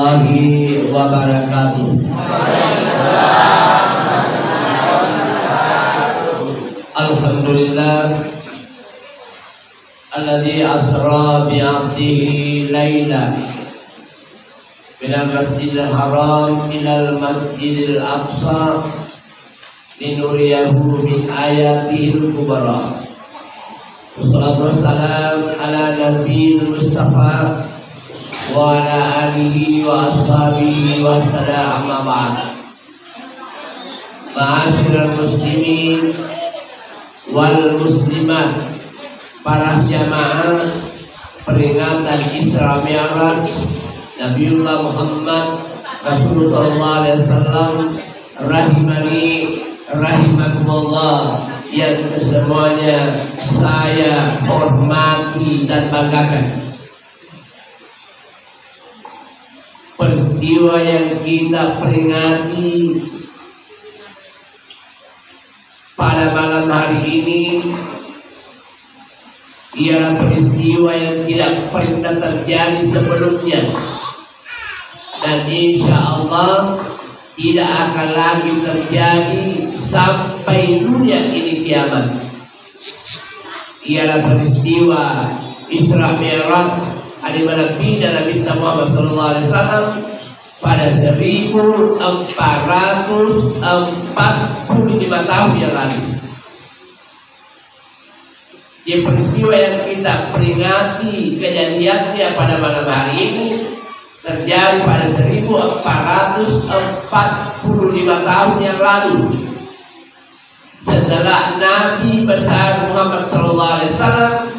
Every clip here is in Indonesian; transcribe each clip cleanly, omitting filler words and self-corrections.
warahmatullahi wabarakatuh. Alhamdulillah alladzi asra bi 'abdihi laila minal masjidil haram ilal masjidil aqsa linuriyahu min ayatihil kubra. Wassalatu wassalam ala nabiyil mustafa wa ala alihi wa ashabihi wa tada amma ba'd. Ma'asyiral muslimin wal muslimat, para jamaah peringatan Isra Mi'raj Nabiullah Muhammad Rasulullah SAW, rahimani rahimakumullah, yang kesemuanya saya hormati dan banggakan. Peristiwa yang kita peringati pada malam hari ini ialah peristiwa yang tidak pernah terjadi sebelumnya, dan insya Allah tidak akan lagi terjadi sampai dunia ini kiamat. Ialah peristiwa Isra Mi'raj di mana Nabi Muhammad SAW pada 1445 tahun yang lalu. Di peristiwa yang kita peringati kejadiannya pada malam hari ini terjadi pada 1445 tahun yang lalu, setelah Nabi besar Muhammad SAW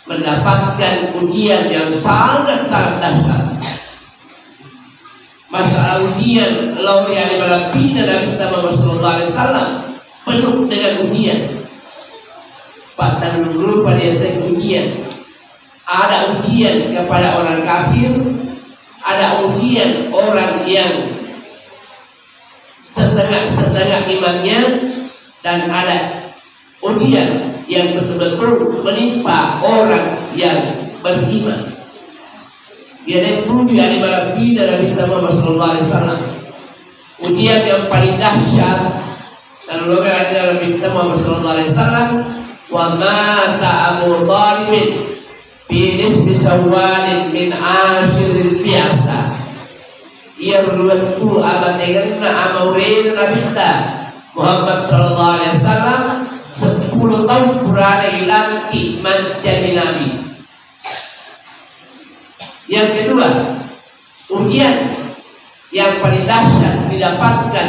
mendapatkan ujian yang sangat-sangat dahsyat. Masalah ujian Lauri Nabi Muhammad SAW penuh dengan ujian. Patah dulu pada ujian. Ada ujian kepada orang kafir, ada ujian orang yang setengah-setengah imannya, dan ada ujian yang betul-betul menimpa orang yang beriman. Dia itu di Nabi Muhammad SAW. Ujian yang paling dahsyat dan ada Nabi Muhammad SAW, wa mata Abu Thalib fi nisfi Syawal min ashiril bi'asa. Ia berwaktu abatenna amaurin Nabi Muhammad SAW 10 tahun kurang ilanti menjadi Nabi. Yang kedua, ujian yang paling dahsyat didapatkan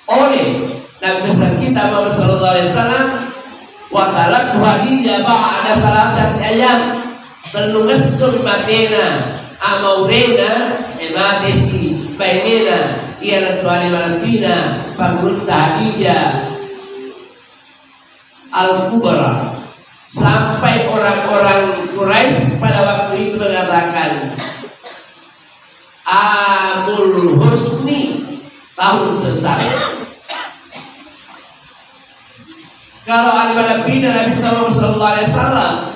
oleh Nabi besar kita Muhammad SAW. Wa talatu hadija ba'da salasat ayam tenugassul matena amaurena ematiski bainena ia tuani malapina pagurunta hadija al-kubra. Sampai orang-orang Quraisy pada waktu itu mengatakan Amul Husni, tahun sesat. Kalau Nabi Muhammad SAW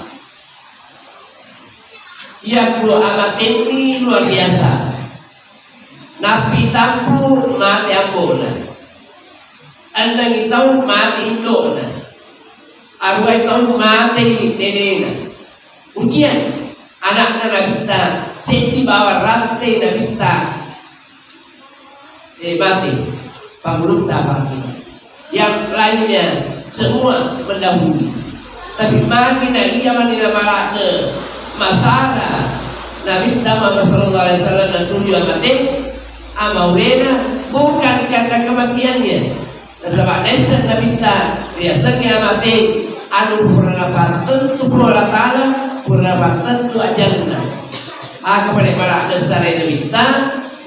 yang dua amat ini luar biasa. Nabi tampu mati ampuna, anda tahu mati indona, arwah tahu mati nenena. Ujian anaknya Nabi sedih bawa rantai Nabi mati pangulung tafaki. Yang lainnya semua mendahului, tapi makin ia menila malake masalah Nabi Muhammad SAW dan tujuh mati amaurena bukan karena kematiannya. Sebab nesa Nabi biasanya mati anu purna tentu purna tanah purna tentu ajalna. Aku pada para dasar Nabi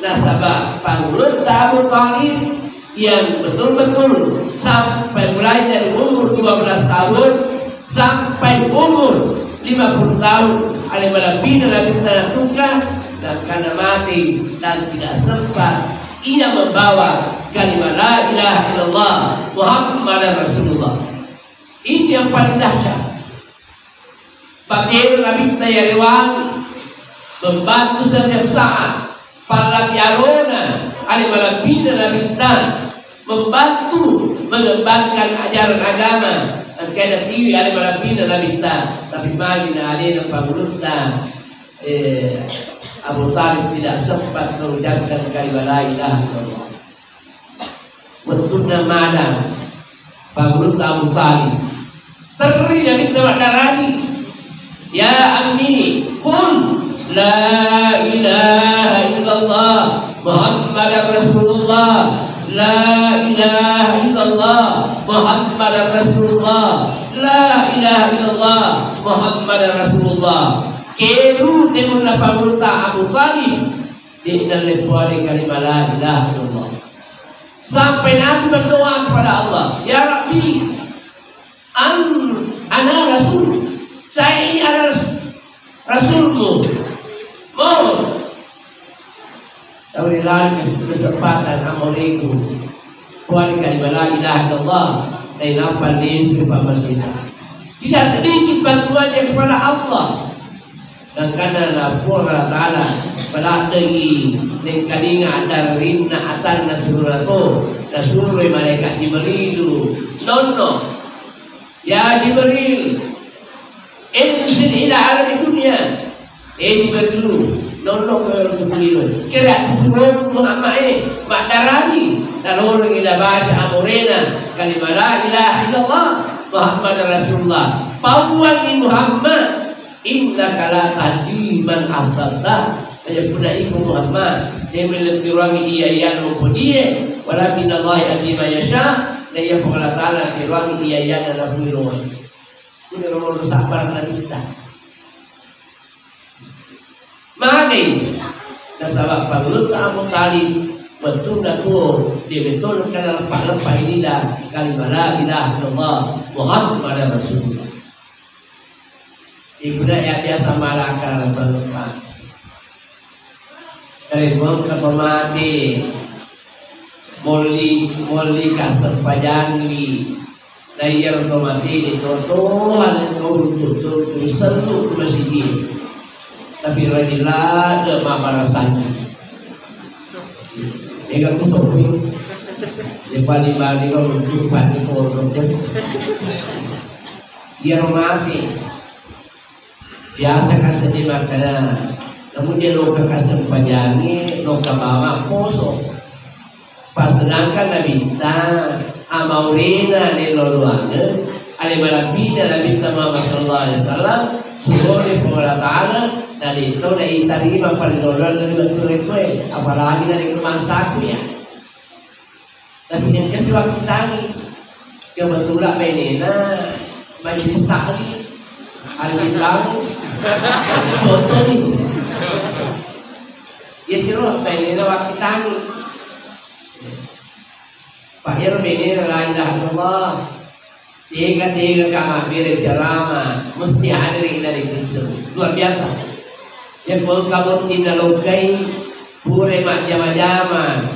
nasabah pangulun Abu Thalib yang betul-betul sampai mulai dari umur 12 tahun sampai umur 50 tahun Nabi tukar, dan karena mati dan tidak sempat ia membawa kalimat la ilaha illallah Muhammad Rasulullah. Itu yang paling dahsyat. Batin Nabi Tayariwan membantu setiap saat Palapiarona alimalapina na bintan membantu mengembangkan ajaran agama dan kena tiwi alimalapina na bintan tapi magi na alina pagulutna Abu Talib tidak sempat mengucapkan kalimat la ilaha illallah. Betulnya mana pagulut Abu Talib teri yang kita darani ya ammi qul la ilaha illallah Muhammadar Rasulullah la ilaha illallah Muhammadar Rasulullah la ilaha illallah Muhammadar Rasulullah keru dengan napagulta Abu Talib di dalam puari kalimat la ilaha illallah sampai Nabi berdoa kepada Allah, ya Rabbi ana rasul, saya ini adalah rasulmu. Mohon berilah kesempatan amaliku puari kalimat la ilaha illallah dan nafal di sebuah masjid. Tidak sedikit bantuannya kepada Allah dan karena Allah Ta'ala balakdagi ning kalinga atar rinna atar nasurato nasurul malaikat Jibril nono ya Jibril insil ila alam dunia Jibril nono ke Jibril kira suruh Muhammad makdarani lalu kita baca amurena kalimat la ilaha illallah Muhammad Rasulullah pawan Muhammad innaka la tahdi man ahbabta aja puna iku Muhammad dia meletirangi iya maupun dia walakin Allah yahdi man yasha dan ya Allah Ta'ala tirangi iya dan nabiruan ini nomor sabar na kita magi nasabak pagulut Abu Talib betul na ko dia betul kana lepa ini dah kalimat la ilaha illallah Muhammadar Rasulullah. Ibu yang biasa malakal berlepas dari bom ke pemati moli kasar pajangi dari yang otomati ditotohan yang kau tutup seluruh masjid tapi radilah demam rasanya dia tu sopi dia balik kau lupa di kolam dia mati biasa kasih di makanan, namun dia loka kasih pajangi, loka mama poso. Pasenangkan nabita, amaurina di loluangan, alimalabina nabita Muhammad Sallallahu Alaihi Wasallam, sumber Allah Taala, dan itu dari tarima pada loluan dari bentuk itu, apalagi dari rumah sakit ya. Tapi yang kesuap kita ni, kebetulan menena majelis taklim. Al-Islam contoh ni ya siroh pengennya waktu tani Pak Ir pengennya la ilaha illallah tiga kama pilih ceramah mesti hadir dari Kristen luar biasa yang kalau kamu tidak lokai pure mak jama-jama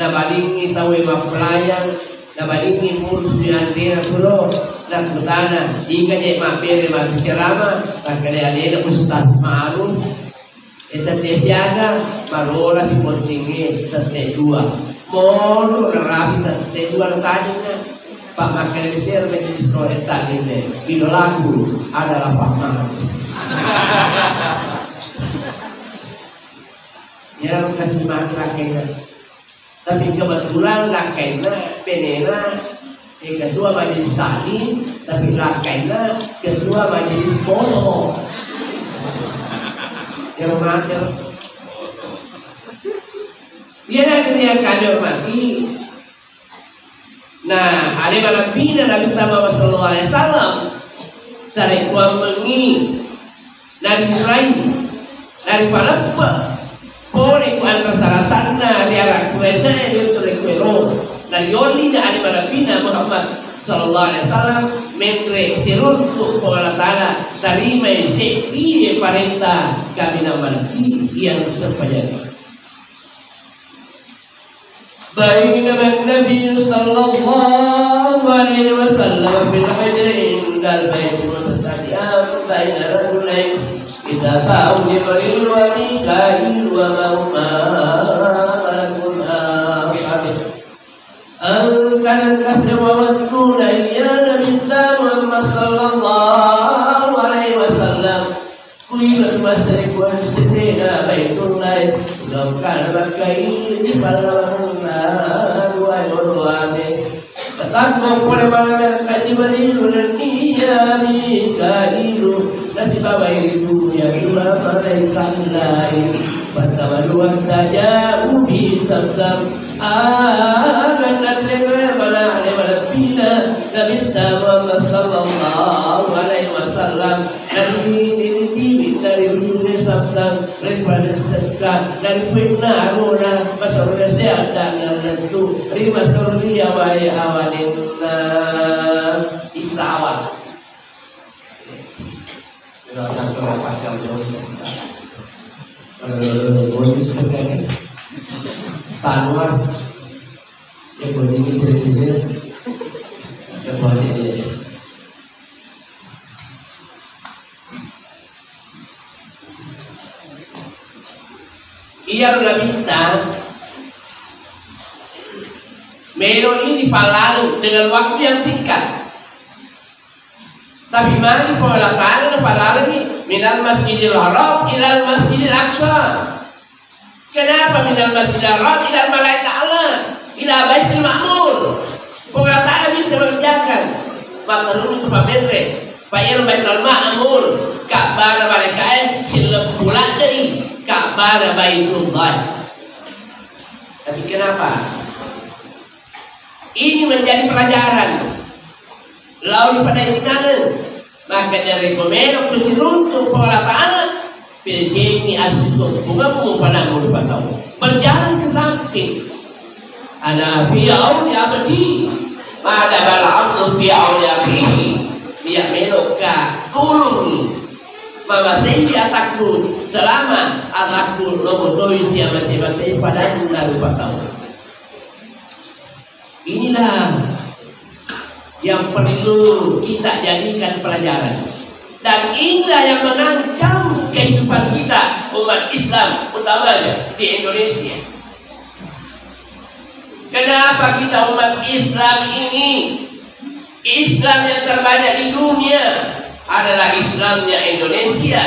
na balingi tahu mak pelayan na balingi murus di antena pulau dan kutana jika dia mampir di ceramah tak ada ada ustaz ma'ruf itu tesiaga marola di pentingnya tete dua mono rapi tete dua tadinya Pak makan itu menjadi story tadi deh idolaku adalah Pak Ma'ruf ya kasih mati lakainya tapi kebetulan lakainya penena yang kedua majelis taklim, tapi lakainya kedua majelis bono. Yang macam, dia nak yang kami hormati. Nah, hari malam bina Nabi Muhammad Sallallahu Alaihi Wasallam, sari kuam mengi, dari murai, dari palapa, boleh kuan kesarasana, diarak kuasa, dia terikuero. Dan yoli da ali malapina Muhammad Sallallahu Alaihi Wasallam mentre siruntuk Allah Ta'ala terima sepi perintah kami namalapi yang sepayanya baina Nabi Sallallahu Alaihi Wasallam bil hajri indal bait mutatadiam baina rajulain Istafa'u Jibril wa Mikail wa malakul akhir. Angkana kasih wa wadkuna iyana minta Muhammad sallallahu alaihi wasallam. Kuibat masyrik wa bisidina baitullah. Lau kana bakail di balawana wa yurwane. Katakan pada malam Jibril dan iya Mikail. Nasib itu yang dua malaikat lain. Pertama dua saja ubi sam-sam. Akan nanti mana pina Nabi Muhammad sallallahu alaihi wasallam. Nabi dari ujungnya sam-sam daripada sedekah dari fitnah guna masalah kesehatan dan tentu lima surya wa awadinna itawat. Orang berapa jam jauh selesai. Boleh sebutkan Tanwar yang boleh ini sini boleh. Ia meminta Melo ini dipalalu dengan waktu yang singkat. Tapi mari Allah Ta'ala kepala ini minal masjidil haram ilal masjidil aqsa. Kenapa minal masjidil haram ilal malaikat ta'ala ila baitul ma'mur? Allah Ta'ala bisa mengerjakan matalun itu pabendre payal baitul ma'mur Ka'bah malaikat silap pula dari Ka'bah baitullah. Tapi kenapa? Ini menjadi pelajaran. Lalu pada ini maka dari komero kusiruntuk Allah Ta'ala pilih asisuk bungamu pada mulut tahu berjalan ke samping ana fi auni abdi pada bal'abdu fi auni akhihi dia meloka kulungi mama saya atakku selama atakku nomor siapa masih pada mulut tahu. Inilah yang perlu kita jadikan pelajaran, dan inilah yang mengancam kehidupan kita umat Islam utamanya di Indonesia. Kenapa kita umat Islam ini Islam yang terbanyak di dunia adalah Islamnya Indonesia,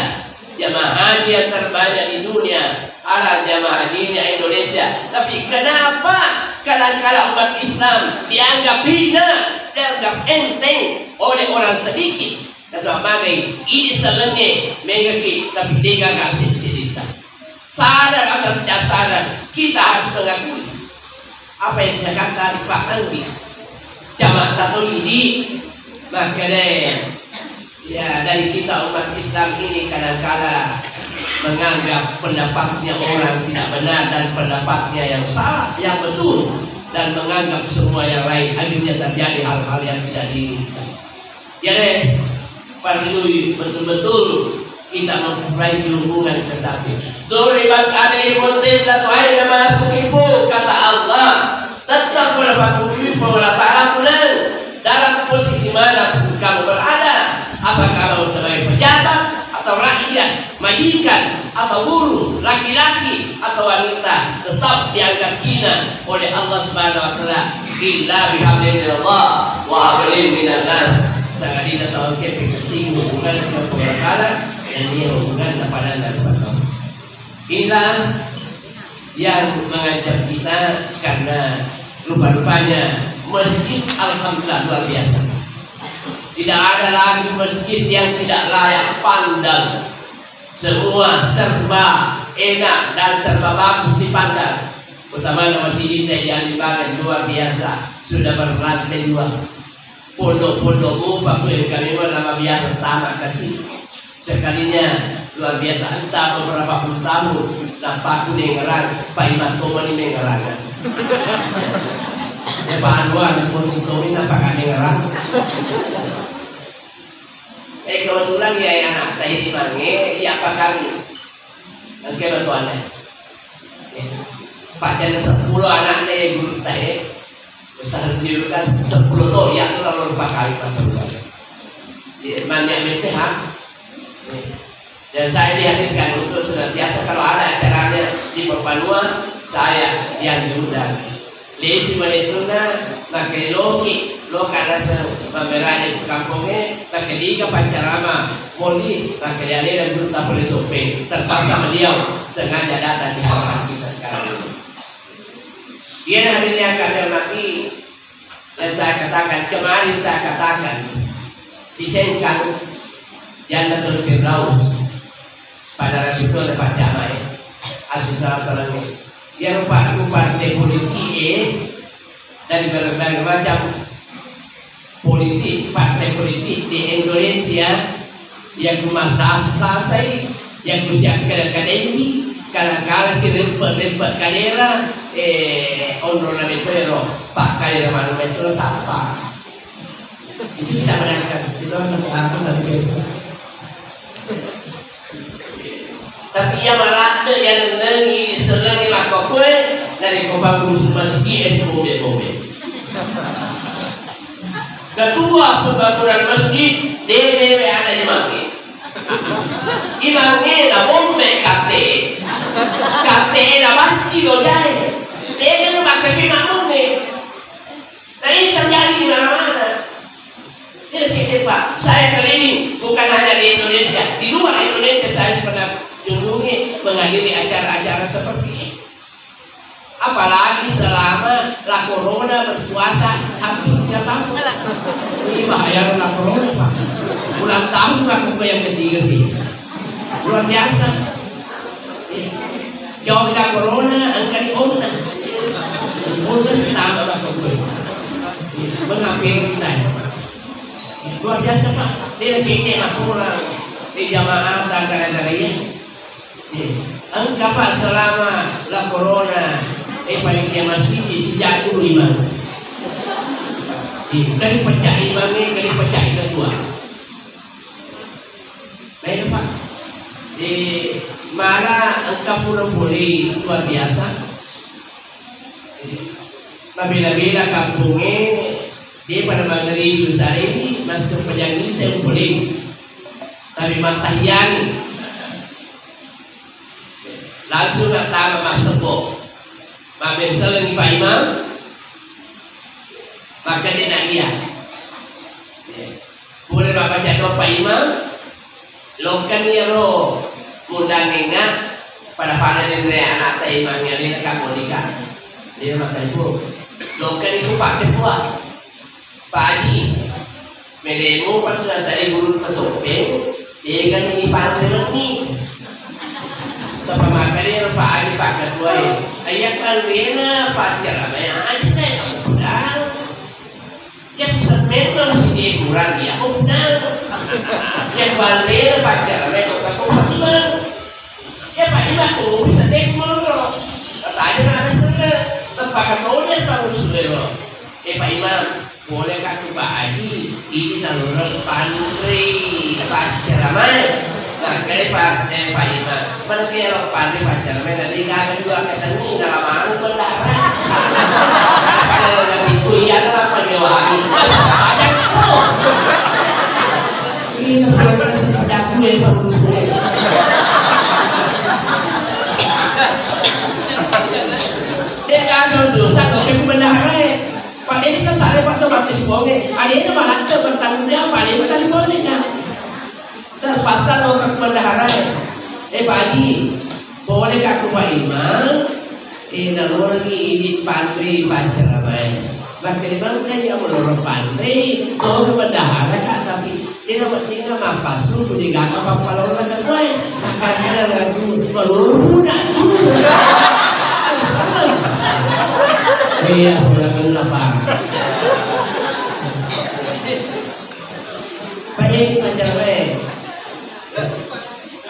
jamaah haji yang terbanyak di dunia adalah jamaah hajinya Indonesia. Tapi kenapa kadang-kadang umat Islam dianggap hina, dianggap enteng oleh orang sedikit? Sebagai ini selenge megaki tapi dia gak cerita. Sadar atau tidak sadar, kita harus mengakui apa yang dikatakan di Pak Andi jamaah Tatolidi. Maka ya dari kita umat Islam ini kadang-kadang menganggap pendapatnya orang tidak benar dan pendapatnya yang salah, yang betul, dan menganggap semua yang lain. Akhirnya terjadi hal-hal yang tidak diinginkan. Jadi perlu betul-betul kita memperbaiki hubungan ke samping. Duribat alaihimul qiblatu aina ma suqifu, kata Allah, tetap mendapat hukum Allah Ta'ala dalam posisi mana kamu berada, apakah kamu sebagai pejabat atau rakyat, majikan atau buruh, laki-laki atau wanita, tetap dianggap hina oleh Allah Subhanahu wa Ta'ala. Illa bihablillah wa hablin minan nas. Sangat tidak tahu kepekasi hubungan sama perkara dan dia hubungan kepada Allah. Inilah yang mengajar kita, karena rupa-rupanya masjid alhamdulillah luar biasa. Tidak ada lagi masjid yang tidak layak pandang. Semua serba enak dan serba bagus dipandang. Utamanya masjid yang dibangun luar biasa, sudah berlantai 2. Pondok-pondok kami lama biasa tamat kasih. Sekalinya luar biasa, entah beberapa puluh tahun nampak dengeran Pak Iman Komani dengeran. Ya Pak Anwar di Pondok Komani nampak dengeran. Kebetulan ya anak saya di mana ya apa kali dan kebetulan Pak Jana 10 anaknya yang guru saya Ustaz dulu kan 10 tahun ya itu lalu 4 kali Pak Tuhan. Mana yang mentah Dan saya dihadirkan untuk senantiasa kalau ada acaranya di Papanua, saya yang diundang. Lesi menituna, maka loki, karena memerani kampungnya, maka liga pancarama, moli, maka dia ada guru tak boleh sopeng, terpaksa beliau sengaja datang di hadapan kita sekarang ini. Dia hadirnya kami hormati, dan saya katakan kemarin saya katakan di Sengkang Jannatul Firdaus. Pada hari itu ada Pak Jamai asli salah-salahnya yang partai politik dari berbagai macam politik, partai politik di Indonesia yang selesai yang siapkan akademi kala-kala si rempet karera ondronamento Pak karera manumetro sapa itu kita menangkan itu aku nanti tapi ia malah yang nengi selengi makokwe dari kopang masjid es mobil. Kedua pembangunan masjid DPW ada imamnya. Imamnya na bombe kate na banci dodai. Dia kan pakai imamnya. Nah ini terjadi di mana-mana. Jadi Pak, saya kali ini bukan hanya di Indonesia, di luar Indonesia saya pernah kunjungi menghadiri acara-acara seperti ini. Apalagi selama la corona berpuasa hampir 3 tahun. Ini bahaya la corona Pak. Ulang tahun aku yang ketiga sih. Luar biasa. Jauh la corona angka di onda. Onda setambah la corona. Menghampiri kita. Luar biasa Pak. Dia ceknya masuk di jamaah tangga-tangga engkau Pak selama la corona panitia masjid sejak dulu imam dari pecah imamnya dari pecah kedua. Baik Pak, mana engkau pura-pura luar biasa. Bila-bila kampungnya dia pada mengenai besar ini masuk penyanyi saya boleh, tapi matahiyani langsung datang Mas Sepo mampir selengi Pak Imam maka dia nak lihat boleh bapak cakap Pak Imam lokan ya lo mundang ingat pada panen ini anak imam yang ini kamu nikah dia makan ibu lokan itu Pak Ketua Pak Haji medemu Pak sudah saya guru kesopeng dia kan ini panen ini Tapa makanya Pak Adi Pak Ketua ayah kalwena Pak Ceramah aja deh kamu pedang yang semen kalau si dia kurang dia kamu pedang yang kalwena Pak Ceramah kamu Pak Imam ya Pak Imam kamu bisa dek mulu katanya kan ada senang Pak Ketua dia tahu sudah Pak Imam boleh kakak Pak Adi ini naluran pantri Pak Ceramah. Nah, kali Pak Imam, mana kira Pak Ceramah nanti kagak juga ketemu dalam malu berdarah. Kalau itu ya apa jawabin? Ada kok. Ini sudah seperti aku yang baru sudah. Dia kagak dosa kok aku berdarah. Pak itu salah Pak Tomat di bawah. Ada itu malah bertanggung jawab. Ada itu tadi boleh kan? Terpaksa lo ke bendahara Pak Haji boleh ke Pak Imam nalur lagi ini pantri Pak Ceramah maka Imam kayak menurut pantri mau ke bendahara kan tapi dia nggak mampas lu dia nggak apa-apa kalau orang kan gue kadang-kadang lagu menurut muda iya sudah kenapa Pak Haji Pak Ceramah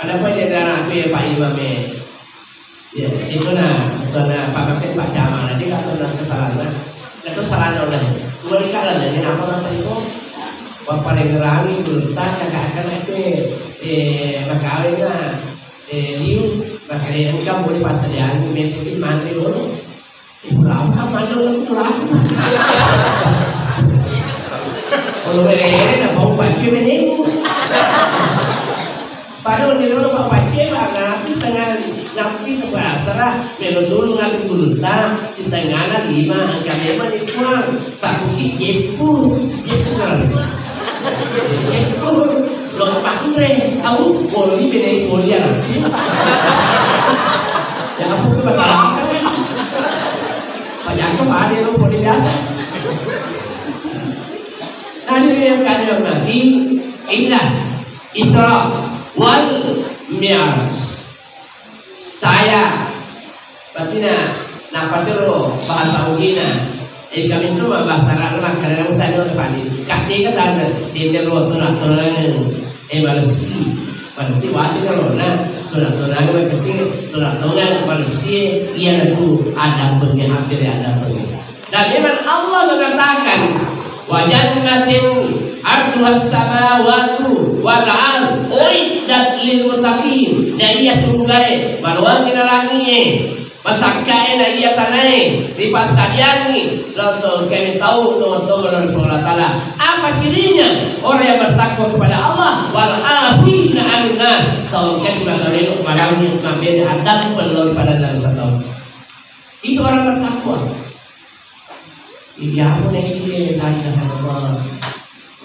ada apa dia darah aku ya Pak Imam ya itu karena Pak Kapten Pak Camal nanti nggak tahu kesalahan itu kesalahan orang boleh kalah dari apa nanti itu bapak yang ngerami berutang kakak itu makanya liu makanya engkau boleh pasal yang ini mantri dulu pulau kan mandor aku pulau kalau mereka nak bawa baju menemu Pak Padahal nilai pak pakai nabi setengah nabi kepada serah melo dulu ngaku gulunta setengah 5 kami mana kurang tak mungkin jepu kan jepu lompat re tahu poli beda poli ya apa kebetulan banyak kepada lo poli biasa nanti yang kalian nanti inilah Isra wal Mi'raj. Saya batina napatero bahasa Ugina. Kami itu bahasa Arab karena kita ada depan ini. Ketika ada di dalam turan-turan Malaysia wasi kalau turan-turan Malaysia ia itu ada hampir ada pengen. Dan memang Allah mengatakan wajannatin arduhas samawati wal ard uiddat lil muttaqin. Dan ia surga maluan kena langit masakka ena ia tanai di pasadiani lalu kami tahu Allah Taala apa cirinya orang yang bertakwa kepada Allah wal afina annas tahu kasih bagaimana malamnya membeda adab perlu pada dalam tahun itu orang bertakwa. Iya aku nih dia tanya Allah.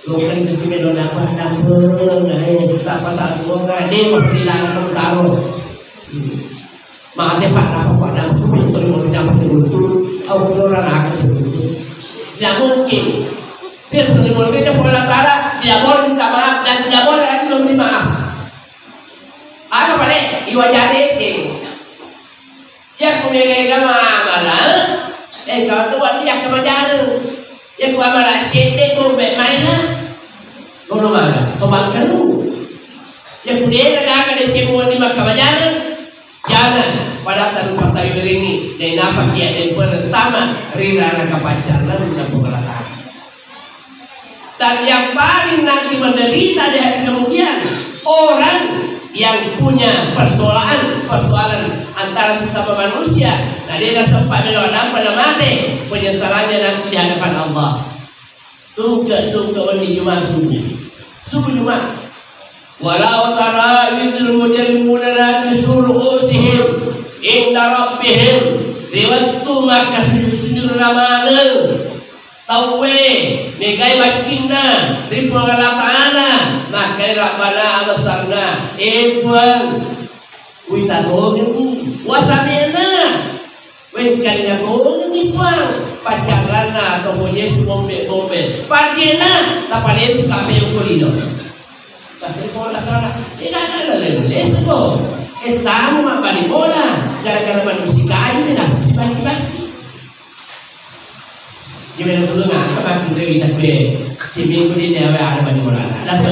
Lokal itu sih melon apa kita pasal gua nggak deh mau dilarang taruh. Maaf pak nama besok mau dapat betul. Aku orang akan betul. Tidak mungkin. Dia sering berbeda pola cara. Tidak boleh minta maaf dan tidak boleh lagi memberi maaf. Apa balik? Iwajari itu. Ya kuliah malah. Kalau tuan dia kebajaran, yang gua malah cedek gua main lah, gua malah kembangkan lu. Yang dia nak ada cembuan di kebajaran, jangan pada taruh partai beringi dan apa dia yang pertama rira nak pacaran dan pengelakar. Dan yang paling nanti menderita di hari kemudian orang yang punya persoalan antara sesama manusia. Nah dia sempat melewat pada mati penyesalannya nanti di hadapan Allah. Tunggu di Jumat subuh Jumat. Walau tara idul mujrimuna la bisuruhusihim inda rabbihim riwattu maka sujud ramana tawe megai bacinna ribu Allah Ta'ala maka rabbana abasarna Tuhan wita dogen wasabena wen kanya dogen ni Tuhan pacarana atau Yesus bombe pagina tapal Yesus kape ukulino tapi bola cara tidak ada leles kok tamu mak balik bola gara-gara manusia kayu ni lah bagi-bagi gimana dulu nggak kemarin dari tapi si minggu ini ada balik bola ada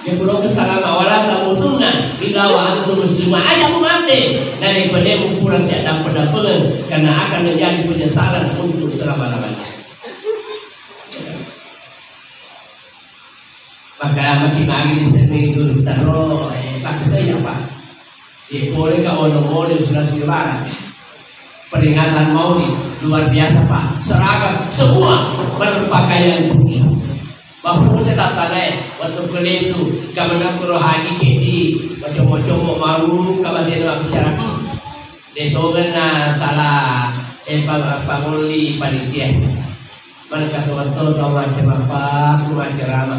yang belum kesalam awalan kamu tunai bila antum muslimah aja mati dari pada ukuran siap pendapat karena akan menjadi penyesalan untuk selama-lamanya. Maka makin-makin seminggu taruh pakai apa? Boleh kau ono sudah lebaran. Peringatan Maulid luar biasa Pak. Seragam semua berpakaian putih. Bapak tak tanai waktu kelesu kamana rohani kedi macam-macam malu kamana bicara. Detogana salah panguli panitia. Mereka tahu macam apa, macam ceramah.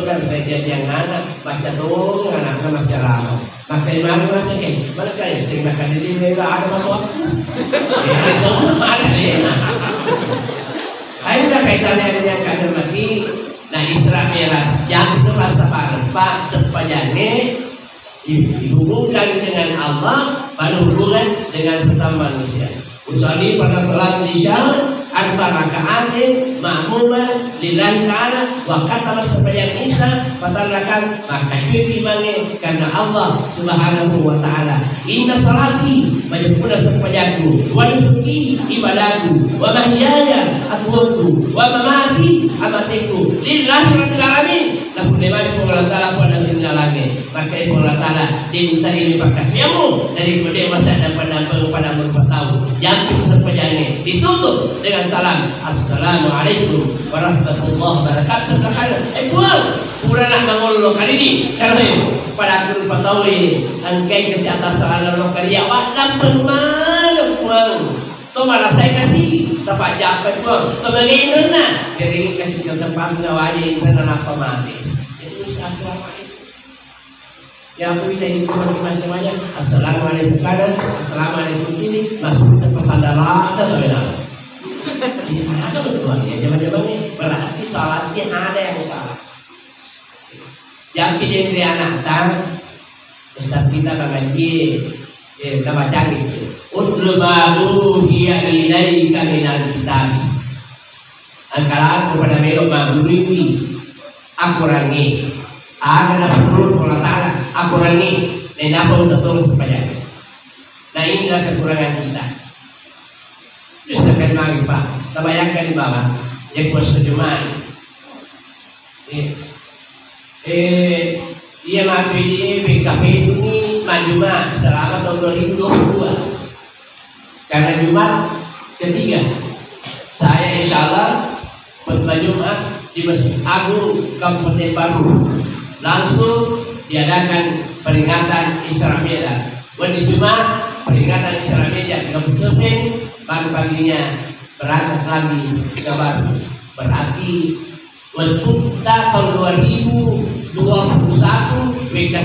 Kan kejadian anak baca dong, anak ceramah. Maka di mana masa kan? Mereka sering makan di diri ada waktu. Itu mana ni? Ada kaitannya dengan kader mati. Nah Isra Mi'raj yang itu rasa Pak sepayane dihubungkan dengan Allah, pada hubungan dengan sesama manusia. Usolli pada salat isya arba rakaatin ma'muman lillahi ta'ala wa katama sepanjang isya patarakan maka cuci mangi karena Allah subhanahu wa ta'ala inna salati majapuna sepanjangku wa nusuki ibadatu wa mahyaya atuanku wa mamati amatiku lillahi rabbil alamin lalu lemari Allah Ta'ala pada sinalage maka Allah Ta'ala dimutari pakasiamu dari kode masa pada berpatau yang sepanjangnya ditutup dengan salam assalamualaikum warahmatullahi wabarakatuh buang purana mangolo kali ini karena pada aku patau angkai kesehatan salah lo kali awak dan bermalam buang to malah saya kasih tempat jabat buang to bagaimana na dari kasih kesempatan ngawali internet apa mati itu assalamualaikum ya aku minta hikmah di semuanya assalamualaikum kanan assalamualaikum kiri masuk ke pesantren atau bagaimana ada betul ya zaman-zamannya berarti salatnya ada yang salah yang pilih dari anak tan Ustaz kita mengaji nama canggih utlu ma'u hiya ilaika minal kitab angkara aku pada melok ma'uriwi aku rangi ada perlu Allah Ta'ala aku rangi dan apa untuk terus kepadanya nah inilah kekurangan kita misalkan mari Pak terbayangkan di bawah yang bersejumahi iya mati di PKP ini majuma selama tahun 2022 karena Jumat ketiga saya insya Allah khutbah Jumat di Masjid Agung Kabupaten Baru langsung diadakan peringatan Isra Mi'raj di Jumat peringatan Isra Mi'raj di Kabupaten baru paginya berangkat lagi ke Baru berarti untuk tahun 2021 WK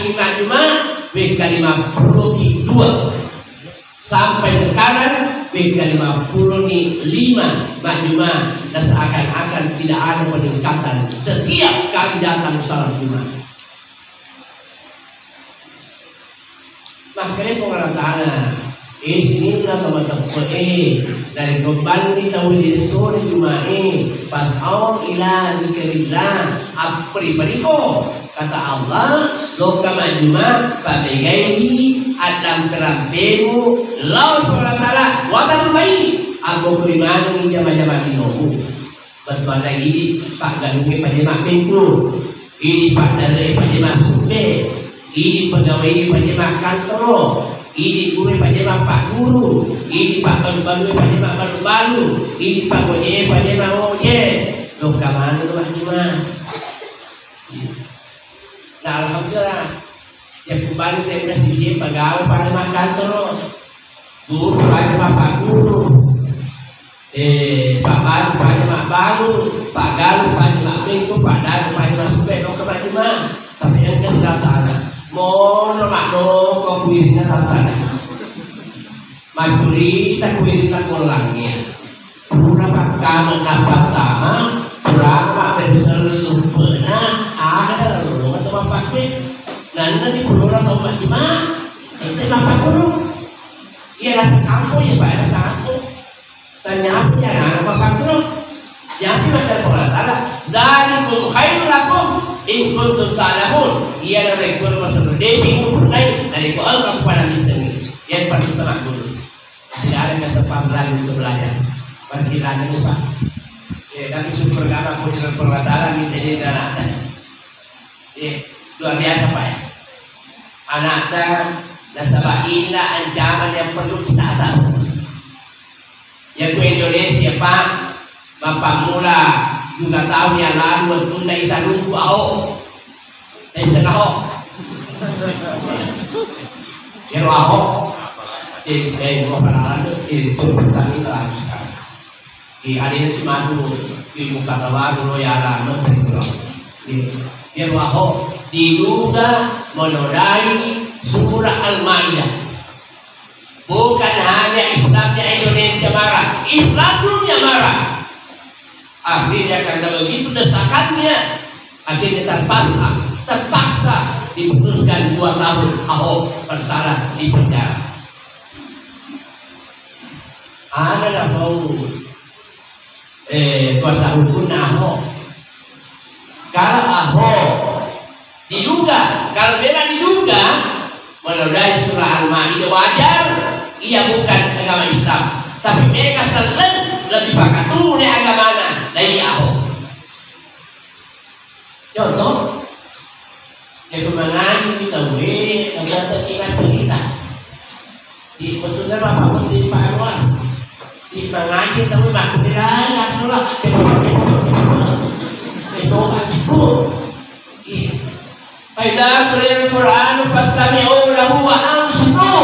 Jumat WK 52 sampai sekarang WK 55 Jumat dan seakan-akan tidak ada peningkatan setiap kali datang salat Jumat. Makanya Allah Ta'ala Isnillah teman-teman dari kembali kita wili sore Jumat pas'au ila zikrillah apribadiko kata Allah lokama Jumat pabegaini adam kerampemu lawan Allah Ta'ala watan baik aku beriman ini jama-jama dinomu berkata ini Pak Galungi pada makminku ini Pak Dari pada masuknya ini pegawai pada makantoro ini guru pada Pak Guru, ini Pak Balu pada Pak Balu, ini Pak Oje pada Pak Oje. Loh kemana itu Pak Jima? Nah alhamdulillah, yang kembali dari presiden pegawai pada Pak Kantor, guru pada Pak Guru, Pak Balu pada Pak Balu, Pak Galu pada Pak Bengku, Pak Dalu pada Pak Sube. Loh kemana Jima? Tapi yang sudah sana. Mono makdo kok kuirina tantana majuri tak kuirina kolangnya pura pakama napatama pura pak berseluruh pernah ada lalu atau mapaknya nana di pulau atau macam itu mapak dulu iya rasa kampung ya pak rasa kampung ternyata ya mapak dulu yang dimaksud Allah Ta'ala dzalikum khairul lakum in kuntum ta'lamun ia dari Quran masuk dating mulai dari Quran kepada listening yang perlu tenang dulu tidak ada kesempatan lagi untuk belajar perkiraannya Pak ya kami super gama pun dalam Allah Ta'ala minta jadi anaknya luar biasa Pak ya anaknya nasabah indah ancaman yang perlu kita atasi yang ke Indonesia Pak Bapak mula juga tahun yang lalu tunda kita nunggu ahok setengah ahok ya ahok di dua peranan itu bertani terlalu sekarang di hari ini semadu di muka tawaru lo ya lama dari pulau ya ahok diduga menodai surah Al-Ma'idah bukan hanya Islamnya Indonesia marah Islam dunia marah. Akhirnya karena begitu desakannya akhirnya terpaksa diputuskan 2 tahun Ahok bersalah di penjara. Ada mau kuasa hukum Ahok. Kalau Ahok diduga, kalau dia diduga menodai surah Al-Ma'idah wajar, ia bukan agama Islam. Tapi mereka selalu lebih pakatuli agamana dari aku. Contoh, ya kemanaan kita boleh ternyata kita cerita. Di betul apa penting Pak Anwar? Di mangaji tahu mak beraya pula. Itu aku. Faida Al-Quran fastami'u lahu wa ansitu.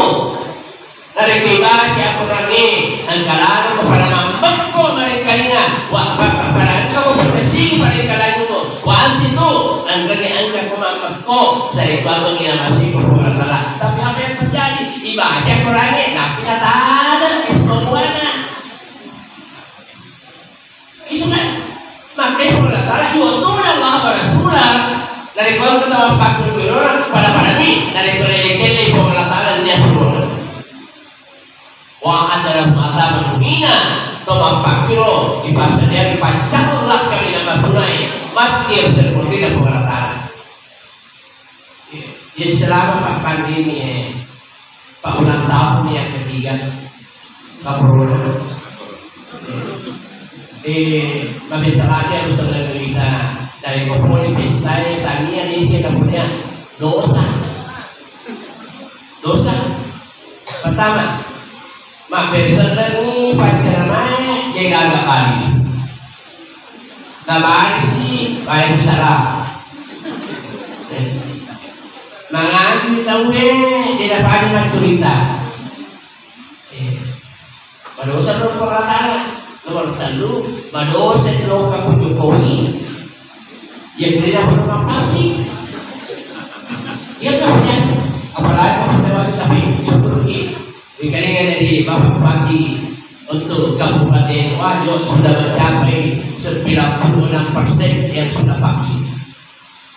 Dari kibaji aku rangi angkalan kepada mambakko mereka ina wa para kau bersih mereka lainmu wa ansitu angkanya angka mambakko saya bangun ina masih kepada Allah. Tapi apa yang terjadi? Ibadah aku rangi tapi tak ada kesemuanya. Itu kan makanya Allah Ta'ala yu'tuna Allah wa Rasulah. Dari kalau kita mempak orang pada ini dari kelele-kelele Allah Ta'ala dunia semua. Wa adalah mata menghina atau mempak kiro di pasal dia dipancanglah kami nama tunai makir seperti dan Allah Ta'ala. Jadi selama Pak pandemi Pak ulang tahun yang ketiga Pak Bro Babi saladi harus selalu kita dari komponi pesta tania ini kemudian dosa. Pertama, mak bersedar ni pacaran dia agak kali. Nama sih baik salah. Mangan tahu dia dapat ada cerita. Dosa lu perkataan. Nomor satu, madosa lo kamu Jokowi yang berilah apa sih? Ya kan? Apalagi kamu terwakil tapi sebelum ini, dikali dari Bapak Bupati untuk Kabupaten Wajo sudah mencapai 96% yang sudah vaksin.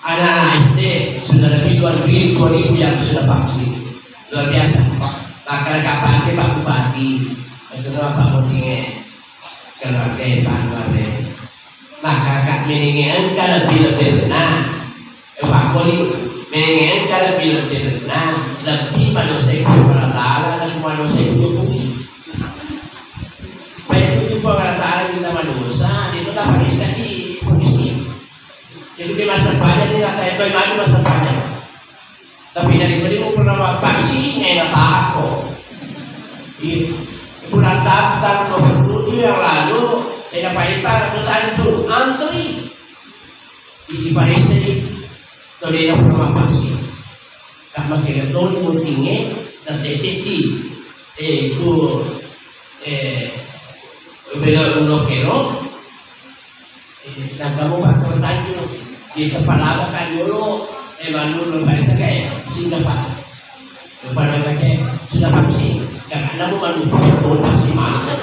Anak-anak SD sudah lebih 2.000 yang sudah vaksin. Luar biasa. Maka kapan Pak Bupati, itu Pak Bupati. Kalau saya panggil, maka kak meninggal kalau lebih benar, Pak Poli meninggal kalau lebih benar, lebih manusia Allah Ta'ala dan manusia Jokowi. Banyak itu Allah Ta'ala kita manusia, itu tak bisa di polisi. Jadi di masa banyak dia kata itu imam masa banyak. Tapi dari beliau pernah pasti enak aku. Bulan Sabtu 27 yang lalu tidak pakai kesantu antri di Paris itu dia pernah pasti tak masih betul tinggi dan desiti itu beda kilo dan kamu pakai kesantu di kepala kan dulu malu Paris kayak Singapura pada kayak sudah vaksin. Karena aku malu betul pasti malu.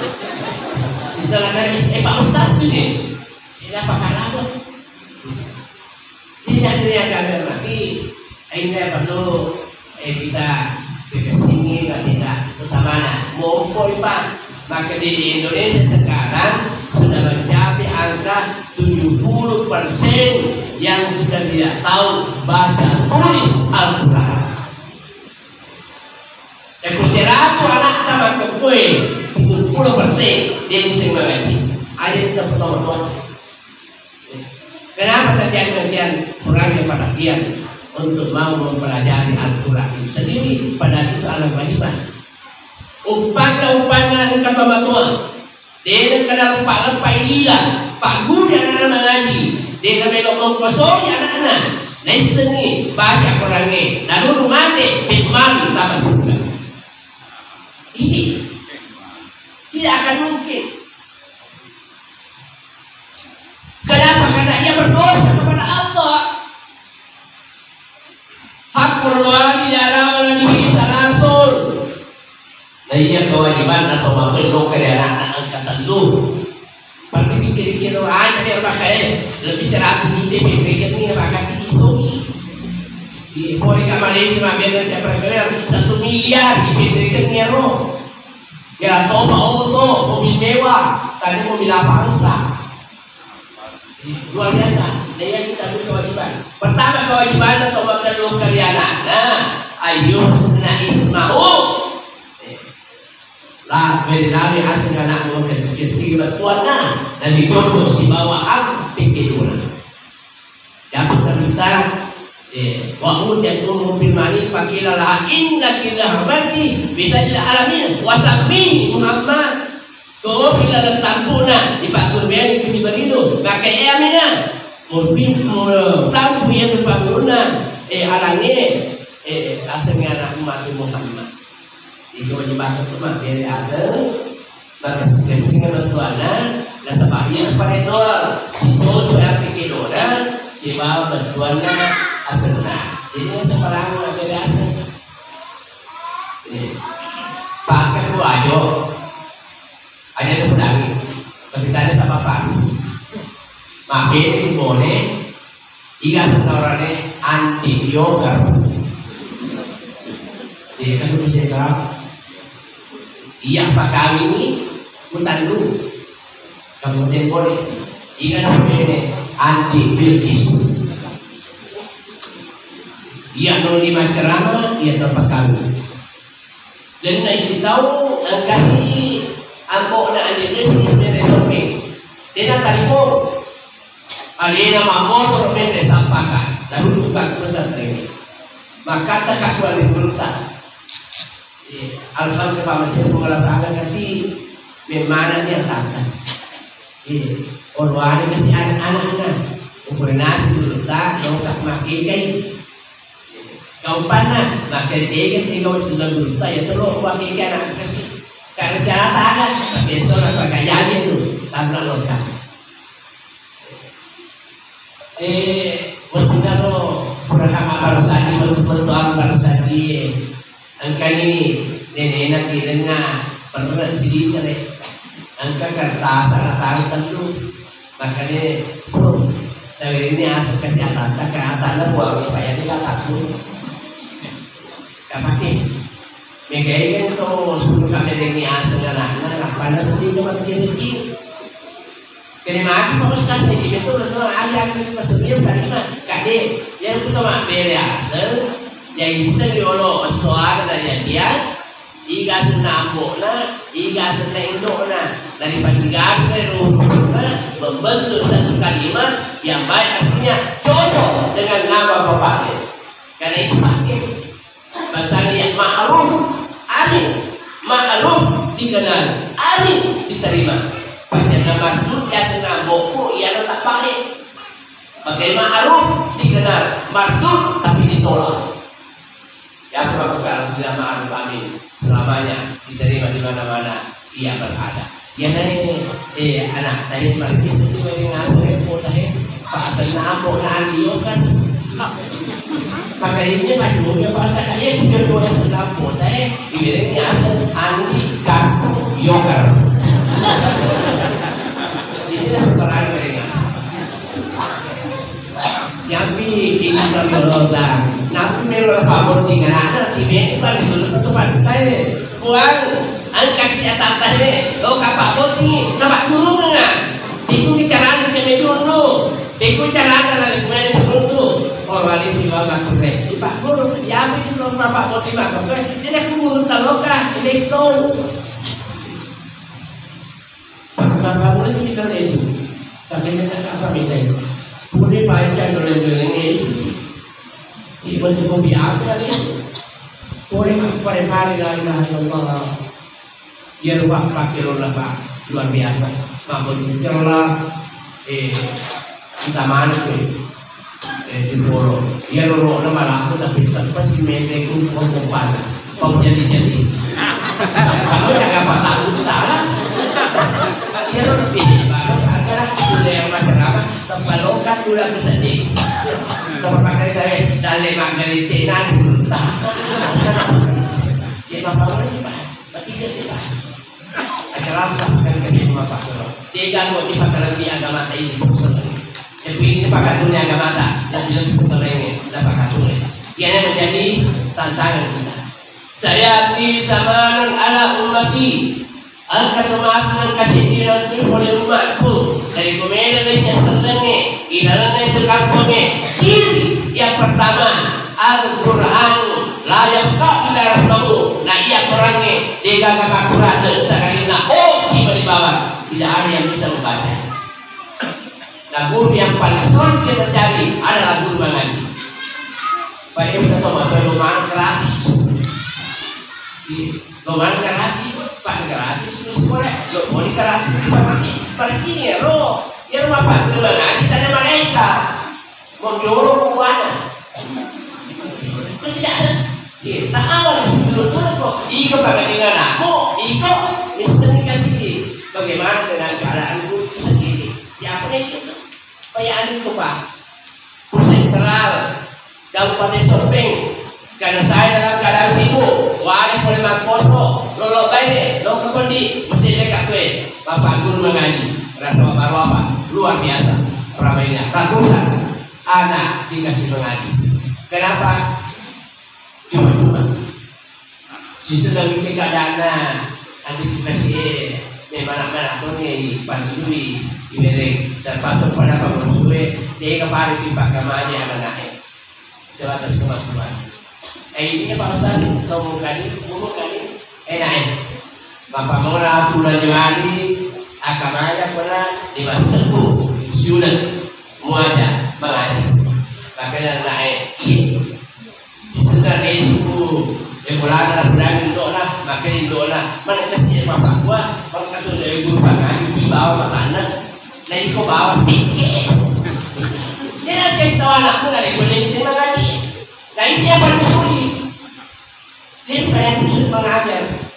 Setelah kali, Pak Ustaz ini apa kalah? Tidak yang kami berarti ini perlu kita kesini dan tidak utamanya mumpul Pak. Maka di Indonesia sekarang sudah mencapai angka 70% yang sudah tidak tahu baca tulis Al-Quran. Kusiraku anak tamat ke kue 70% dia bisa mengerti. Ada kita pertama-tama. Kenapa kajian-kajian kurangnya perhatian untuk mau mempelajari Al-Quran ini sendiri? Padahal itu alam banibah. Umpan-umpan kata matua. Dia kenal Pak Lepai Lila, Pak Guru anak-anak mengaji. Dia kenal mengkosori anak-anak. Lesen ni baca Quran lalu rumah deh pitman tambah surga. Ini tidak akan mungkin. Kenapa? Karena ia berdosa kepada Allah. Hakul wali dalam diri salasul. Nah ia kewajiban atau makhluk dari anak-anak angkatan lu. Pergi pikir-pikir aja dia pakai lebih 100 juta pikir ni pakai isoki. Di Polika Malaysia biar saya perkenal 1 miliar dipikirkan euro. Ya toba auto mobil mewah, tadi mobil Avanza. Luar biasa. Dia kita itu kewajiban. Pertama kewajiban atau makan lu karya anak. Nah, ayuhna ismahu. lah beri asing anak mau kesiki batuan na dari jodoh si bawa pikir ulang dapat kita wa utiatum bil mali faqilalah inna rahmati bisa ila alamin wasammi Muhammad ko bila tampuna di pak kurben di balino maka amina mungkin tampu yang terbangunan alange asing anak umat Muhammad itu menyebabkan cuma dari asal berkesing bantuanan dan sebabnya pada itu yang pikir orang si bawa bantuannya asalnya jadi sekarang dari asal pakai dua aja ada yang pedang tapi tadi sama pak makin boleh tiga setorangnya anti yoga kan itu bisa iya pak kami ini hutan dulu kemudian boleh iya namanya anti bilkis iya nol lima cerama iya tempat kami dan isi tahu kasih angkok na alibis ini resopi dia nak tarik alina motor mende sampaikan lalu tukar pesan ini maka tak kakuan berita alhamdulillah masih Allah Ta'ala kasih memana dia tata orang kasih anak-anak ukuran nasi dulu tak kau tak makin kai kau panah makin tiga tinggal dulu tak ya terus makin kai anak kasih karena cara tak besok nak pakai jadi tu tanpa logam waktu kalau beragama barasadi bertuang barasadi angka ini nenek nak kiranya pernah sedih kali angka kertas anak tentu makanya dari ini asal kesehatan kesehatan buat apa yang tidak takut tak pakai mereka ini tu suruh kami ini asal anak pada sedih cuma begini kerana aku kalau sampai di betul ada kita sedih tadi mah kade yang kita mak beri asal yang seriolo soal dari dia iga senambokna iga senendokna dari pasigar ruhna membentuk satu kalimat yang baik artinya cocok dengan nama bapaknya karena itu pakai bahasa dia ma'ruf arif ma'ruf dikenal arif diterima baca nama dunia senambokku ia tak balik pakai ma'ruf dikenal mardud tapi ditolak yang melakukan bila ma'ruf amin selamanya diterima di mana-mana ia berada. Ya naik anak tadi pergi sendiri dengan repot tadi pak tenang nak dia kan. Maka ini macamnya bahasa kaya bukan dua senang tadi ibaratnya anti kartu yoga. Ini lah sekarang mereka. Yang ini kalau orang nabi melor pabor tinggal ada tiba kan itu tempat saya buang angkat si atas tadi lo kapak boti tempat dulu nggak ikut bicara ke dulu ikut cara dari kemarin sebelum tu orang ini sih bangga keren di pak guru ya itu lo kapak boti bangga keren ini aku guru taloka ini tahu bangga boleh sih kita itu tapi kita apa beda boleh baca dulu Yesus ibu cukup biar kali boleh pada hari la ilaha illallah dia lupa pakai rola pak luar biasa mampu rola kita mana tu si boro dia loro nama aku tapi sampai si mende ku kompan kau jadi kalau yang apa tahu kita lah dia lebih baru agar sudah yang macam apa tempalokan ulah bersedih terpakai dari dalam magalitinan bertah dia bapak boleh sih pak bertiga sih pak acara tak akan kami bapak dia ganggu di pakai lebih agama ini tapi ini pakai dunia agama dan lebih betul ini dan pakai dunia ini menjadi tantangan kita saya di zaman ala ummati angkat maaf kasih dinanti oleh umatku dari komedinya sedangnya ilalannya itu kampungnya kiri yang pertama Al-Quran layak kau ila rasmahu. Nah ia orangnya dia gagah akurat dan sekarina hoki di bawah tidak ada yang bisa membaca. Nah guru yang paling sulit kita cari adalah guru mengaji. Baik kita tahu bahwa lumayan gratis. Lumayan gratis, pak gratis itu sekolah. Lo mau gratis di mana? Pergi ya lo. Ya rumah pak guru mengaji tanya mereka. Mau jual buahnya. Tidak ada. Kita awal sebelum kok iko bagaimana anakmu iko misteri kasih bagaimana dengan keadaanku sendiri ya apa itu payaan itu pak sentral Kabupaten Sorping karena saya dalam keadaan sibuk wajib boleh mangkoso lolo baik lo kekondi mesti dekat gue bapak guru mengaji rasa baru apa luar biasa ramainya ratusan anak dikasih mengaji kenapa cuma si sedang bikin keadaan nanti dikasih memang aku nih pandui ibereng terpasang pada penguruswe dia kemarin tiba kemana anak-anaknya sebatas kemampuan ini Pak Ustaz ngomong kali enak bapak mau nak bulan Januari akamanya pernah dimasukku sudah muada mengaji makanya naik setelah itu yang berada berani doa makin doa mana kasih bapak gua kalau kata dari guru pangan di bawah makanan nah itu bawa sedikit dia nak cerita anakku dari Indonesia mengaji nah itu yang paling sulit dia bukan yang bisa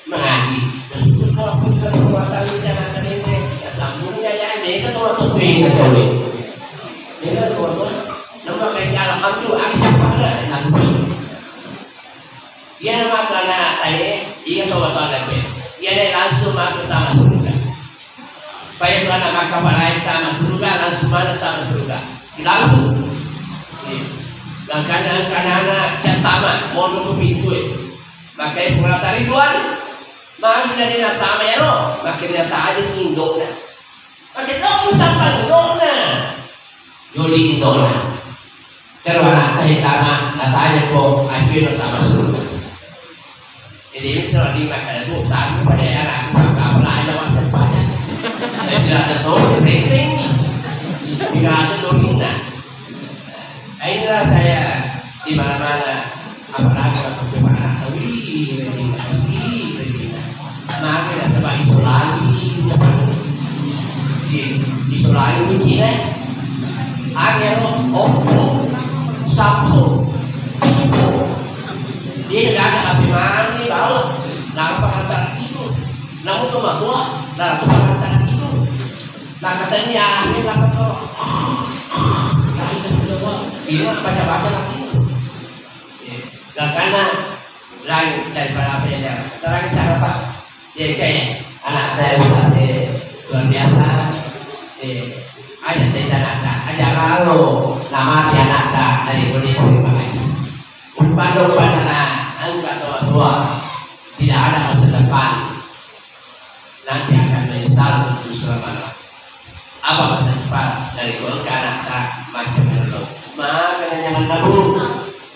mengaji terus itu kalau kita berbuatan jangan terima ya sambungnya ya ini kan orang tua ini kan ini kan orang tua nama kayak alhamdulillah akhirnya pada nanti dia nama anak saya, ia coba tahu lagi. Ia langsung masuk taman surga. Baik tu anak kakak balai taman surga langsung mana taman surga. Langsung. Dan kanan-kanan cataman mau ke pintu. Makai pula tari duan. Makin dari taman ya lo. Makin dia tak ada indok na. Makin dong sampai indok na. Joli indok na. Terus anak tadi taman, tanya kok akhirnya taman surga. Jadi kalau di makan itu tahu pada anak apa ada masa banyak. Sudah ada terus ring tidak ada domina. Inilah saya di mana-mana apalagi waktu kemana terima kasih makanya sebab isolasi begini ada Oppo Samsung dia tidak ada HP mandi bawa nak pakai itu namun tu bawa nak pakai itu nak katanya akhir nak pakai nah itu sudah bawa ini baca lagi dan karena lain daripada apa yang terakhir saya dapat dia kayak anak saya luar biasa ada dari anak aja lalu nama dia anak dari Indonesia makanya umpan anak angkat tua tidak ada masa depan nanti akan menyesal untuk selama apa masa depan dari keluarga anak tak macam itu makanya jangan nabung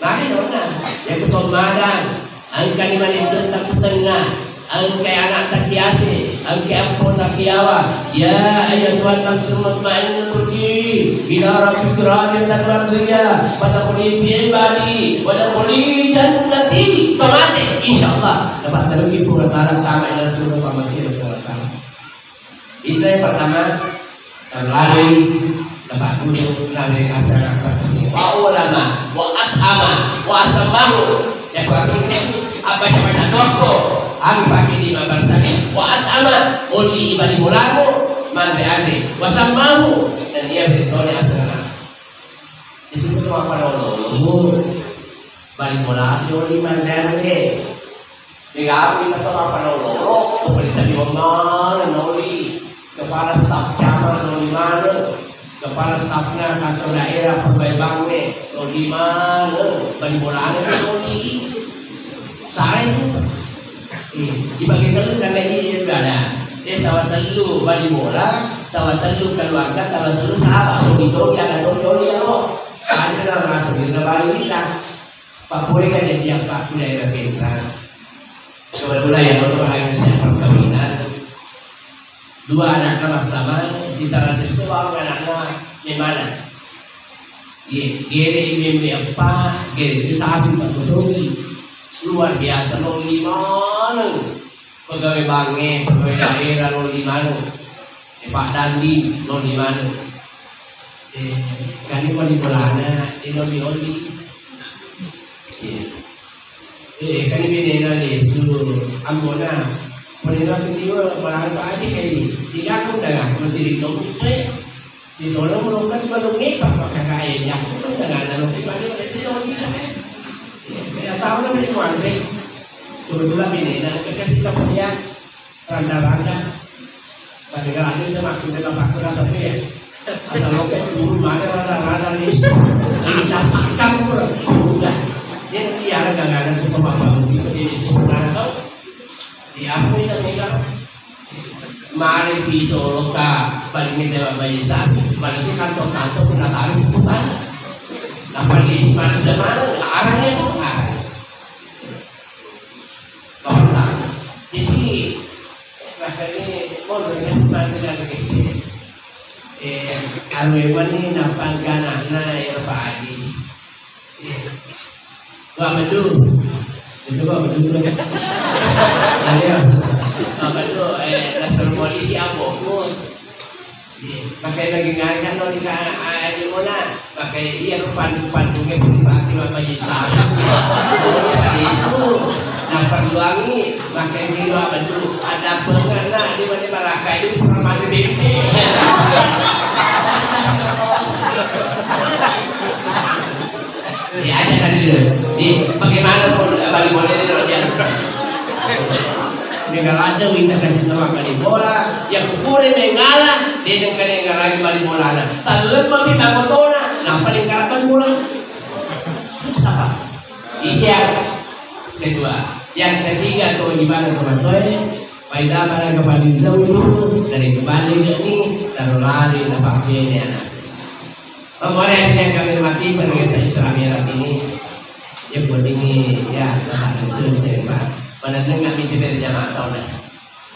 makanya orang yang ketua badan angkat di mana itu tak tengah angkat anak tak kiasi angkat pun tak kiawa ya ayat Tuhan nafsu mutmain pergi ila rabbika radiyatan mardiyah pada kulli ibadi pada kulli jannati tomate insyaallah dapat terlebih pengetahuan tamat ila surga masih pengetahuan itu yang pertama yang lain dapat guru nabi kasar kasih wa ulama wa at'ama wa asmahu ya berarti apa yang ada doko ami pakai di mabarsani wa at'ama odi ibadi mulamu man be'adri wa samahu dan dia bertolak asrana itu betul apa nolong balik mulai odi man be'adri digapi kita apa nolong kepolisian di mana noli kepala staf camat noli mana kepala stafnya kantor daerah perbaibangnya noli mana balik mulai noli saya dibagi telu karena ini berada dia tawa telu bali bola tawa telu keluarga tawa telu sahabat so gitu dia ada doli ya lo ada dalam masuk di bali kita Pak Puri kan jadi yang Pak Puri daerah Pintrang. Kebetulan yang orang yang saya perkawinan, 2 anaknya sama, sisa siswa anaknya di mana? Gere ibu apa? Gere bisa habis Pak Kusugi. Luar biasa nol di mana? Pegawai bange, pegawai daerah nol di mana? Pak Dandi nol di mana? Kali mau di Bolana, nol di Oli. Kani beda lesu ambona mereka kedua baru aja kayak tidak aku dah masih ditolong mereka baru ngepak pakai kain yang aku dengan lalu kita itu orang kita ya tahu lah itu andre kebetulan ini nah kasih kita punya randa pakai randa itu maksudnya pakai rasa ya asal loket dulu mana randa lesu kita sakam pun sudah dia tiada gangan untuk apa itu jadi sebenarnya tau di apa itu mereka mari pisau loka balik kita bayi sapi balik kantor pun taruh hutan dapat list mana semana arahnya itu kontak jadi makanya mau dengan dengan begitu arwah ini nampak anaknya ya Pak Adi Pak Madu, itu Pak Madu dulu. Alias, Pak Madu, dasar moli di abokmu. Pakai lagi ngaikan lo di di mana? Pakai iya rupan pakai pribadi apa jisar. Di isu, nah perluangi pakai di Pak Madu. Ada pengana di mana Baraka itu pernah di BP. Ya aja kan dulu. Bagaimana pun balik bola ini dia. Negara ada minta kasih nama kali bola, yang kupure mengalah, dia dengan negara lagi balik bola. Talent makin bangotona, nampak negara balik bola. Susah. Ini kedua. Yang ketiga tuh gimana teman-teman? Faedah pada kepada dulu dari kembali ini taruh lari nampak ini anak. Kemarin yang kami mati bagi Islam Arab ini, ya buat ini ya selesai pak. Menandang kami cipta jamaah tahun dah.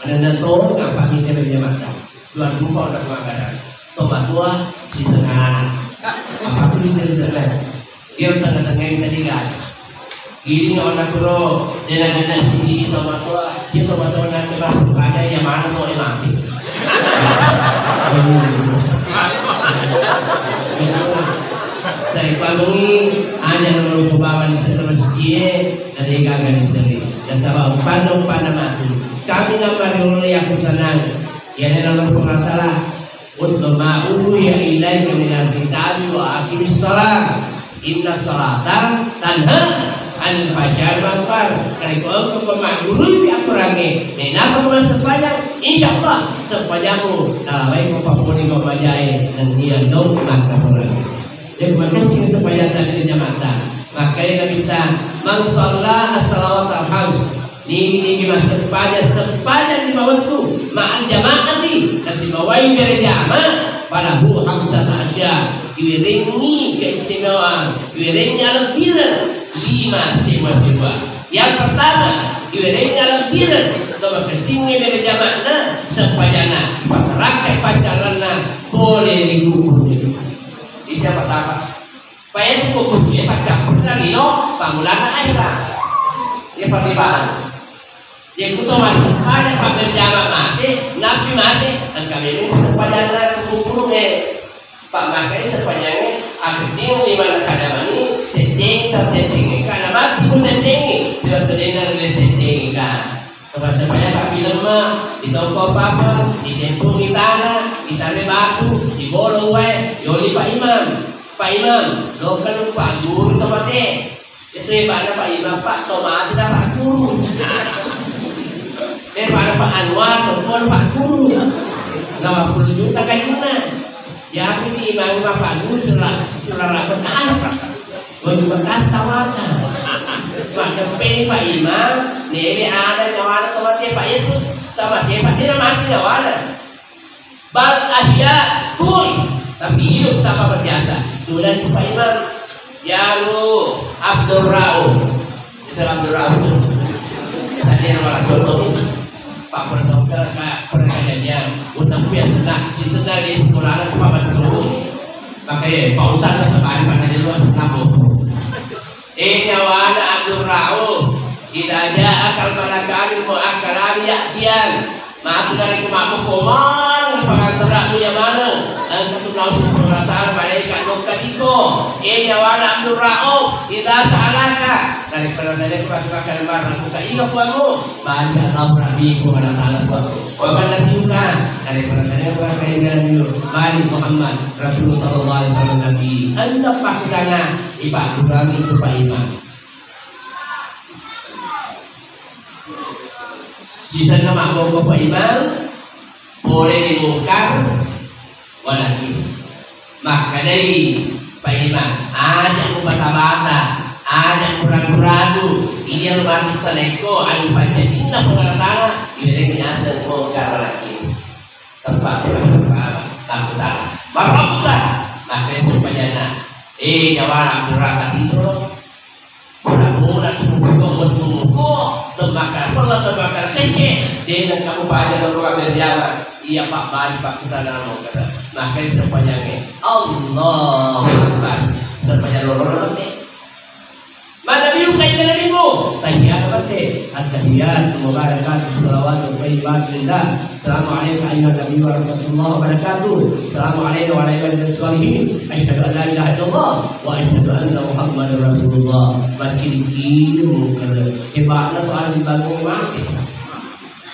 Menandang tahun kami cipta jamaah tahun. 2004 dah kemarin. Tobat tua si senganan. Apa pun itu selesai. Dia tengah-tengah yang ketiga. Gini orang kuro dengan sini tobat tua. Dia tobat tua nak masuk aja yang mana mau mati. Saya panggil hanya menurut pembawa di seluruh sekian dari gagal di sini. Dan sabab pandang mati. Kami nama dulu yang tenang. Yang dalam pengatalah untuk ma'ulu ya ilaika minal kitabi wa aqimis shalah. Inna salata tanha anil fahsya'i wal munkar. Kalau kau pemaguru di aturannya, menapa kau sepanjang? Insyaallah sepanjangmu dalam baik kau papuni kau bajai dan dia dong maka orang. Jadi makasih sepanjang tadi jamaah. Makanya Nabi kita man shalla as-salawat al-khams. Ini masa sepanjang di bawahku ma'al jamaati kasih bawai berjamaah falahu khamsat asya. Iwiringi keistimewaan, iwiringi alat biran 5 sewa. Yang pertama, iwiringi alat biran bahwa kesini berjamaah sepanjang rakyat pacaranna boleh digugur. Itu yang pertama. Payah digugur dia pacar lagi no pangulana akhirat. Dia pertimbangan. Dia kutu masuk pada berjamaah mati, nabi mati, dan kami ini sepanjang kumpul Pak Makai sepanjangnya akhirnya di mana kadang-kadang teteng terteteng karena mati pun teteng tidak terdengar oleh teteng kan. Terus sepanjang Pak bilang mah di toko apa di tempung di tanah di tali batu di bolong yoli Pak Imam lo kan Pak Guru tomate itu hebatnya Pak Imam Pak tomate dah Pak Guru daripada Pak Anwar telepon Pak Guru 50 juta kayaknya. Ya aku di imam Pak Guru sudah bekas, bekas tawatan. Maka pilih Pak Imam, nebe ada jawaban tomatnya Pak Yesus, tomatnya Pak Yesus masih jawaban. Bal ahya kuri, tapi hidup tanpa berjasa. Sudah Pak Imam, Ya lu Abdul Rauf. Itu Abdul Rauf. Tadi orang Rasul Pak Perdokter pernah kejadian utang biasa nak cita di sekolah cuma berterus pakai Pak Ustaz kesabaran pada di luar senabuk. Nyawana Abdul Rauf tidak ada akal malakani muakkalan yaktian. Maaf dari kemaku koman pengantaran yang mana anta tu tahu subhanahu malaikat mukadiko nyawana Abdul Rauf tidak salahkah dari penantannya kepada barang buka ingat buatmu banyak Allah Rabbi kepada ta'ala buatmu wabana tiukan dari penantannya kepada keinginan Mari Muhammad Rasulullah sallallahu alaihi wasallam Nabi anda pakdana ibadah kurang itu Pak Imam sisa nama Bapak Pak Imam boleh dimungkar walakin maka dari Pak Imam ada bata-bata ada kurang-kurang ini yang mati teleko anu baca inna pengarana ini asal mungkar lagi tempat tak marabukan maka sepanjangnya jawab Abdul Rahman itu mula-mula tunggu terbakar seceh dengan kamu pada orang berjalan iya Pak Bani Pak kita nama kata maka sepanjangnya Allah Akbar sepanjang lorong mana biu kaitan dirimu tahiyat mate at-tahiyat mubarakat salawat thayyibat lillah assalamualaikum ayyuhan nabiy wa rahmatullahi wa barakatuh assalamualaikum wa rahmatullahi wassalihin asyhadu an la ilaha illallah wa asyhadu anna muhammadar rasulullah makin kini hebatnya tu ahli bangun mati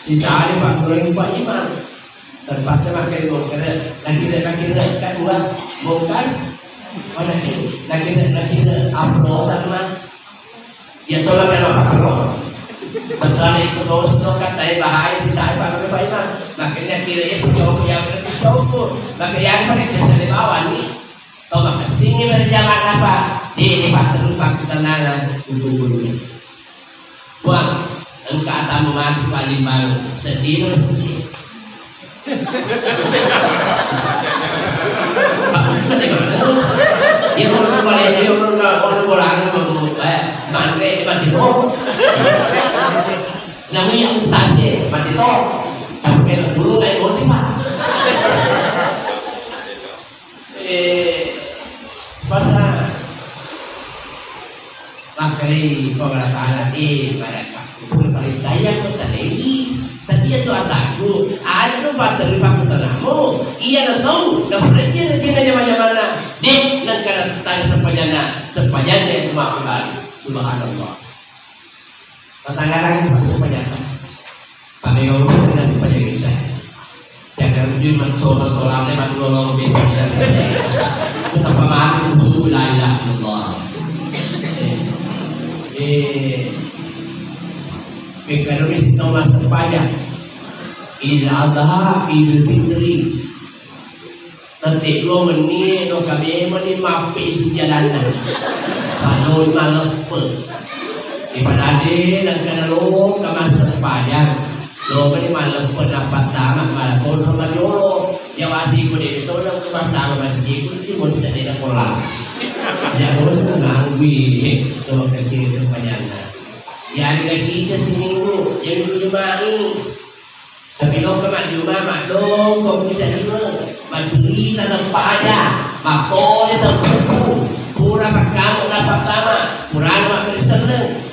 di sehari Pak Goreng Pak Imam terpaksa makan mungkar lagi kan buat mungkar lagi aplosan mas ya tolong kan apa kalau betul itu terus kata bahaya si saya Pak Imam makanya kira itu jauh yang jauh maka yang mereka bisa dibawa nih tau maka sini berjalan apa di Pak terus Pak tenangan untuk buang engkau tak mematu Palembang sedih sedih dia mau boleh dia mau bolang mangke mati toh namanya ustaz mati toh tapi dulu kayak gini Pak pasal makari pemerintahan pada perintah yang terjadi tapi itu ataku ada tuh dari Pak Tanamu iya tahu dan berarti dia nyaman-nyaman dek dan karena sepanjangnya itu maafkan subhanallah tetangga lagi Pak sepanjangnya kami ngomong dengan sepanjang bisa jangan rujui mensolat-solatnya mati ngomong beda dengan sepanjang bisa betapa maafkan suhu la ilaha illallah ekonomis nomor sepanjang Idul Adha Idul Fitri tetik 2 menit no kami meni mapi sujalanan kalau malepe ibadah dan kana lo kamas sepanjang lo meni malepe dapat tamak malakon romano ya wasi ko dito lang kumanta masjid ko di mo bisa dila pola ya harus mengangwi to kasih sepanjang ya ada kita seminggu yang Juma'i tapi lo ke Juma'i makdo kau bisa lima majuri dalam pada mako dia terbuku pura pakam dapat tama pura mak berseneng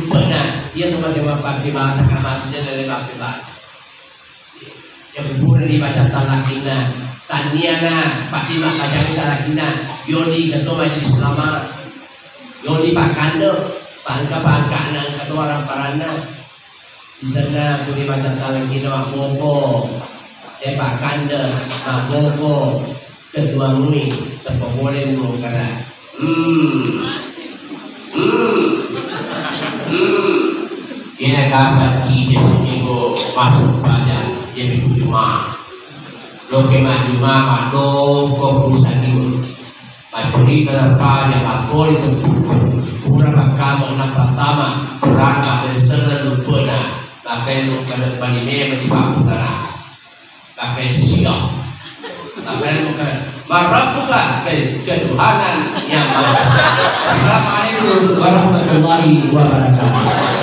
benar dia teman-teman pakai bahasa kamar dia dari pakai bahasa yang berbulan di baca talakina taniana pakai mak kajang talakina yodi ketua majelis selamat yodi pakando pangka nang kedua orang parana di sana budi macam tangan kino bobo Pak Kanda bobo kedua mui terpoboleh mengkara ini kapan kita seminggu masuk pada jadi cuma lo kemana cuma mado kau bisa dulu Majuri kepada makol itu kurang kamu nak pertama kurang dari selalu pernah pakai luka depan ini menimpa putera pakai siap pakai luka Marabbuka ketuhanan yang Maha Esa. Assalamualaikum warahmatullahi wabarakatuh.